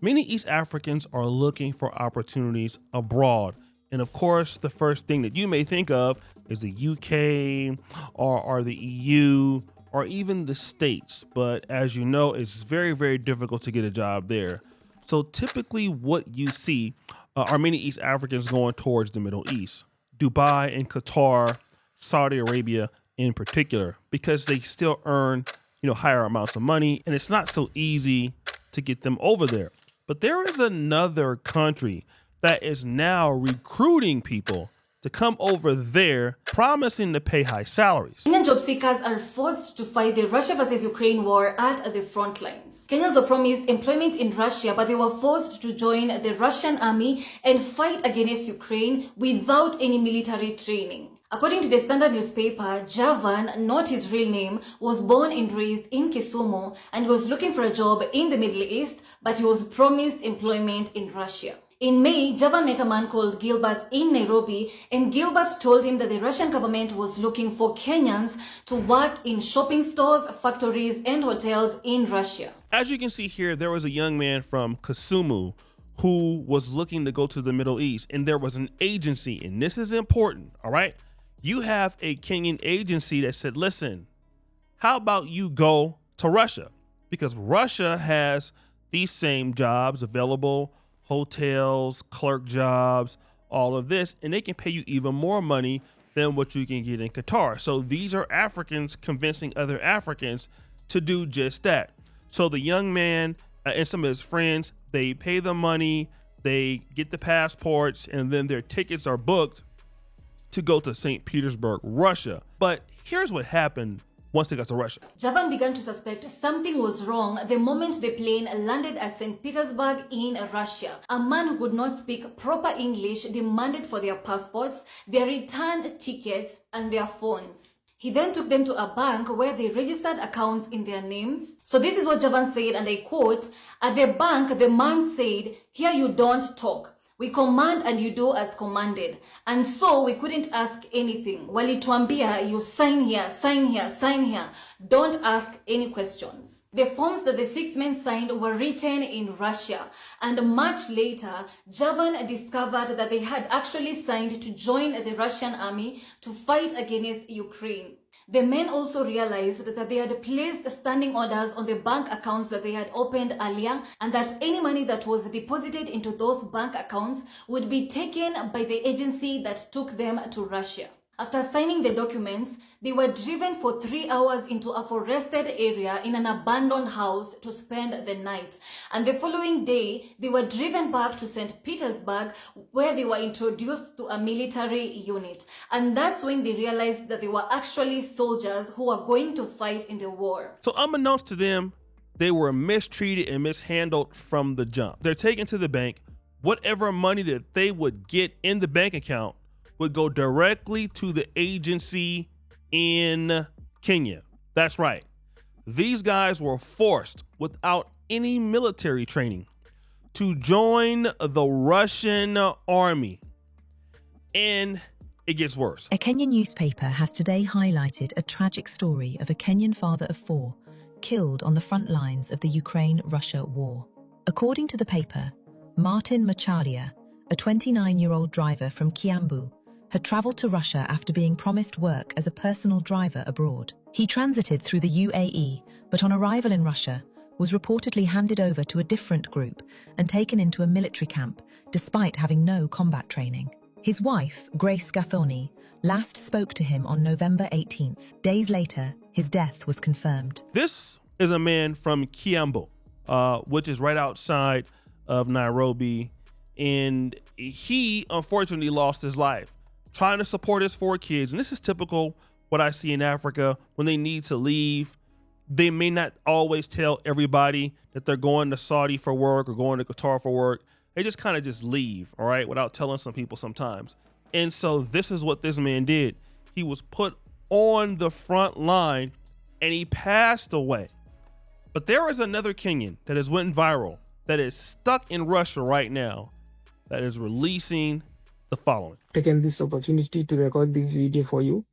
Many East Africans are looking for opportunities abroad. And of course, the first thing that you may think of is the UK or the EU or even the States. But as you know, it's very, very difficult to get a job there. So typically what you see are many East Africans going towards the Middle East, Dubai and Qatar, Saudi Arabia in particular, because they still earn, higher amounts of money, and it's not so easy to get them over there. But there is another country that is now recruiting people to come over there, promising to pay high salaries. Kenyan job seekers are forced to fight the Russia versus Ukraine war at the front lines. Kenyans were promised employment in Russia, but they were forced to join the Russian army and fight against Ukraine without any military training. According to the Standard newspaper, Javan, not his real name, was born and raised in Kisumu and was looking for a job in the Middle East, but he was promised employment in Russia. In May, Javan met a man called Gilbert in Nairobi, and Gilbert told him that the Russian government was looking for Kenyans to work in shopping stores, factories, and hotels in Russia. As you can see here, there was a young man from Kisumu who was looking to go to the Middle East, and there was an agency, and this is important, all right? You have a Kenyan agency that said, listen, how about you go to Russia? Because Russia has these same jobs available, hotels, clerk jobs, all of this, and they can pay you even more money than what you can get in Qatar. So these are Africans convincing other Africans to do just that. So the young man and some of his friends, they pay the money, they get the passports, and then their tickets are booked to go to St. Petersburg, Russia. But here's what happened once they got to Russia. Javan began to suspect something was wrong the moment the plane landed at St. Petersburg in Russia. A man who could not speak proper English demanded for their passports, their return tickets, and their phones. He then took them to a bank where they registered accounts in their names. So this is what Javan said, and I quote, "At the bank, the man said, 'Here you don't talk. We command and you do as commanded.' And so we couldn't ask anything. Walituambia, you sign here, sign here, sign here. Don't ask any questions." The forms that the 6 men signed were written in Russia. And much later, Javan discovered that they had actually signed to join the Russian army to fight against Ukraine. The men also realized that they had placed standing orders on the bank accounts that they had opened earlier, and that any money that was deposited into those bank accounts would be taken by the agency that took them to Russia. After signing the documents, they were driven for 3 hours into a forested area in an abandoned house to spend the night. And the following day, they were driven back to St. Petersburg, where they were introduced to a military unit. And that's when they realized that they were actually soldiers who were going to fight in the war. So unbeknownst to them, they were mistreated and mishandled from the jump. They're taken to the bank. Whatever money that they would get in the bank account would go directly to the agency in Kenya. That's right. These guys were forced without any military training to join the Russian army. And it gets worse. A Kenyan newspaper has today highlighted a tragic story of a Kenyan father of 4 killed on the front lines of the Ukraine-Russia war. According to the paper, Martin Macharia, a 29-year-old driver from Kiambu, had travelled to Russia after being promised work as a personal driver abroad. He transited through the UAE, but on arrival in Russia, was reportedly handed over to a different group and taken into a military camp, despite having no combat training. His wife, Grace Gathoni, last spoke to him on November 18th. Days later, his death was confirmed. This is a man from Kiambu, which is right outside of Nairobi, and he unfortunately lost his life trying to support his 4 kids. And this is typical what I see in Africa. When they need to leave, they may not always tell everybody that they're going to Saudi for work or going to Qatar for work. They just kind of just leave, all right, without telling some people sometimes. And so this is what this man did. He was put on the front line and he passed away. But there is another Kenyan that has went viral, that is stuck in Russia right now, that is releasing the following. Taken this opportunity to record this video for you.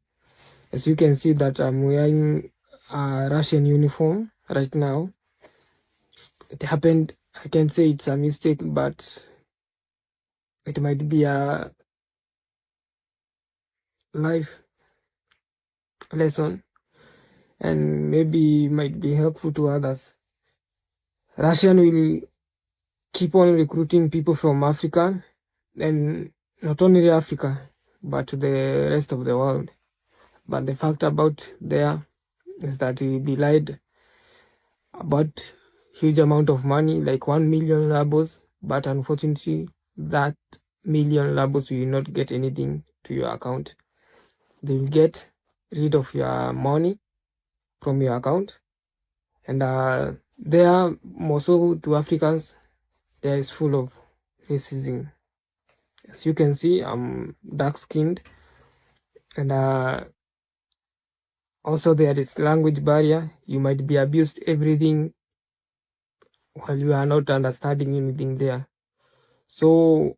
As you can see that I'm wearing a Russian uniform right now. It happened I can say it's a mistake, but it might be a life lesson and maybe might be helpful to others. Russian will keep on recruiting people from Africa, and not only Africa, but to the rest of the world. But the fact about there is that he will be lied about huge amount of money, like 1 million rubles, but unfortunately, that million rubles will not get anything to your account. They will get rid of your money from your account, and there, more so to Africans, there is full of racism. As you can see, I'm dark skinned, and also there is language barrier. You might be abused everything while you are not understanding anything there. So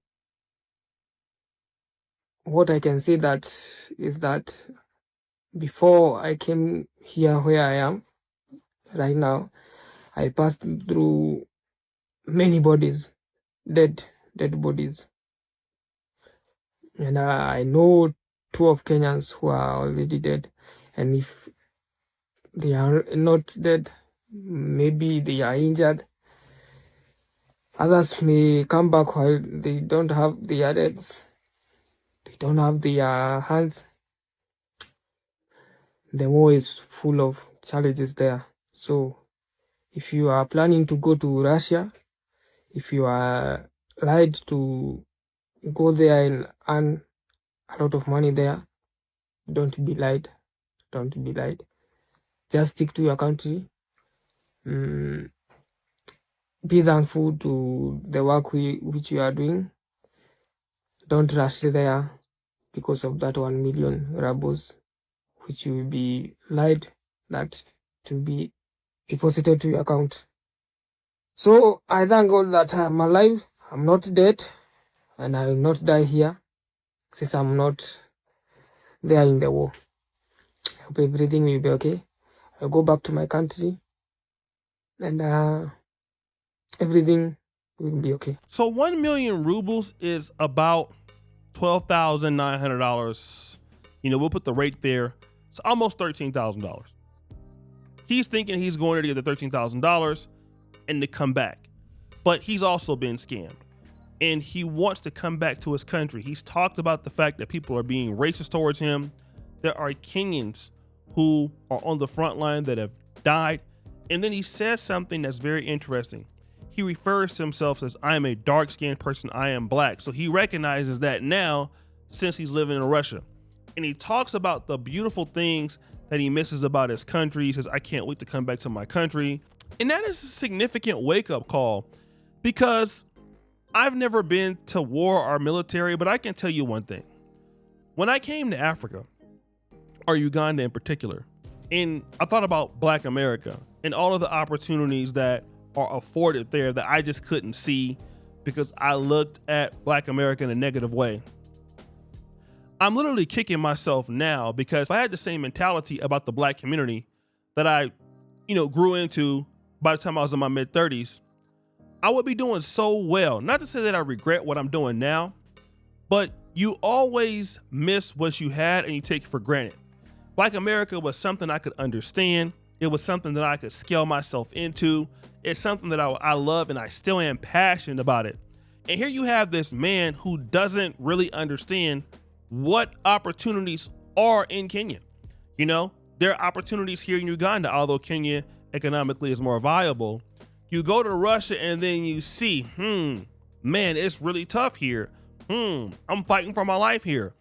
what I can say that is that before I came here where I am right now, I passed through many bodies, dead bodies, and I know two of Kenyans who are already dead, and if they are not dead, maybe they are injured. Others may come back while they don't have their legs, they don't have their hands. The war is full of challenges there. So if you are planning to go to Russia, if you are lied to go there and earn a lot of money there, don't be lied. Don't be lied. Just stick to your country. Be thankful to the work which you are doing. Don't rush there because of that 1 million rubles, which you will be lied that to be deposited to your account. So I thank God that I'm alive, I'm not dead, and I will not die here since I'm not there in the war. I hope everything will be okay. I'll go back to my country, and everything will be okay. So 1 million rubles is about $12,900. We'll put the rate there. It's almost $13,000. He's thinking he's going there to get the $13,000 and to come back. But he's also been scammed. And he wants to come back to his country. He's talked about the fact that people are being racist towards him. There are Kenyans who are on the front line that have died. And then he says something that's very interesting. He refers to himself as, I am a dark-skinned person, I am black. So he recognizes that now since he's living in Russia. And he talks about the beautiful things that he misses about his country. He says, I can't wait to come back to my country. And that is a significant wake-up call, because I've never been to war or military, but I can tell you one thing. When I came to Africa, or Uganda in particular, and I thought about Black America and all of the opportunities that are afforded there that I just couldn't see because I looked at Black America in a negative way. I'm literally kicking myself now, because if I had the same mentality about the Black community that I, grew into by the time I was in my mid-30s, I would be doing so well. Not to say that I regret what I'm doing now, but you always miss what you had and you take it for granted. Black America was something I could understand. It was something that I could scale myself into. It's something that I love, and I still am passionate about it. And here you have this man who doesn't really understand what opportunities are in Kenya. There are opportunities here in Uganda, although Kenya economically is more viable. You go to Russia and then you see, man, it's really tough here. I'm fighting for my life here.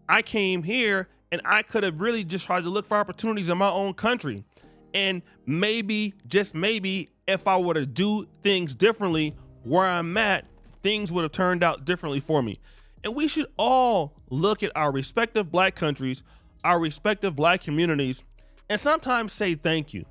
I came here and I could have really just tried to look for opportunities in my own country. And maybe, just maybe, if I were to do things differently where I'm at, things would have turned out differently for me. And we should all look at our respective Black countries, our respective Black communities, and sometimes say thank you,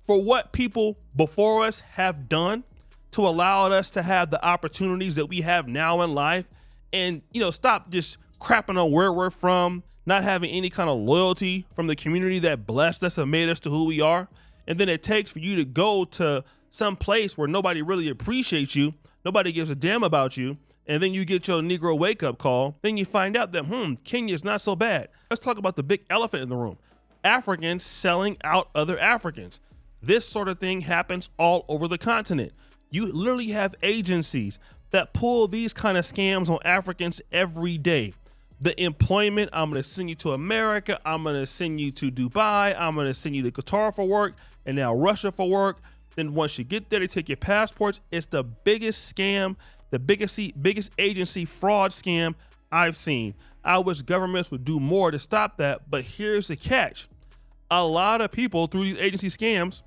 for what people before us have done to allow us to have the opportunities that we have now in life. And, stop just crapping on where we're from, not having any kind of loyalty from the community that blessed us and made us to who we are. And then it takes for you to go to some place where nobody really appreciates you, nobody gives a damn about you, and then you get your Negro wake-up call, then you find out that, Kenya's not so bad. Let's talk about the big elephant in the room. Africans selling out other Africans. This sort of thing happens all over the continent. You literally have agencies that pull these kind of scams on Africans every day. The employment, I'm going to send you to America, I'm going to send you to Dubai, I'm going to send you to Qatar for work, and now Russia for work. Then once you get there, they take your passports. It's the biggest scam, the biggest agency fraud scam I've seen. I wish governments would do more to stop that, but here's the catch. A lot of people through these agency scams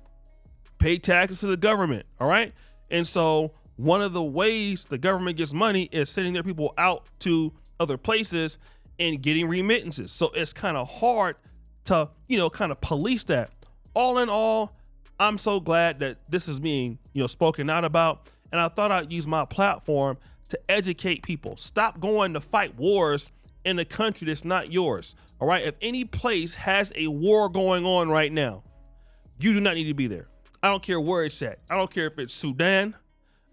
pay taxes to the government, all right? And so one of the ways the government gets money is sending their people out to other places and getting remittances. So it's kind of hard to, kind of police that. All in all, I'm so glad that this is being, spoken out about. And I thought I'd use my platform to educate people. Stop going to fight wars in a country that's not yours. All right. If any place has a war going on right now, you do not need to be there. I don't care where it's at. I don't care if it's Sudan.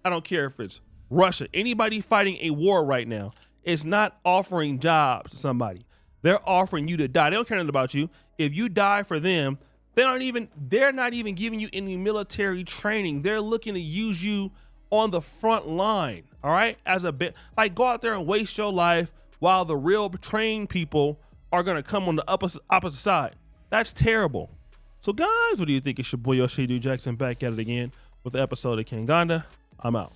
I don't care if it's Russia. Anybody fighting a war right now is not offering jobs to somebody. They're offering you to die. They don't care nothing about you. If you die for them, they're not even giving you any military training. They're looking to use you on the front line. All right. As a bit, like, go out there and waste your life while the real trained people are going to come on the opposite side. That's terrible. So guys, what do you think? It's your boy Yoshidu Jackson back at it again with the episode of Kanganda. I'm out.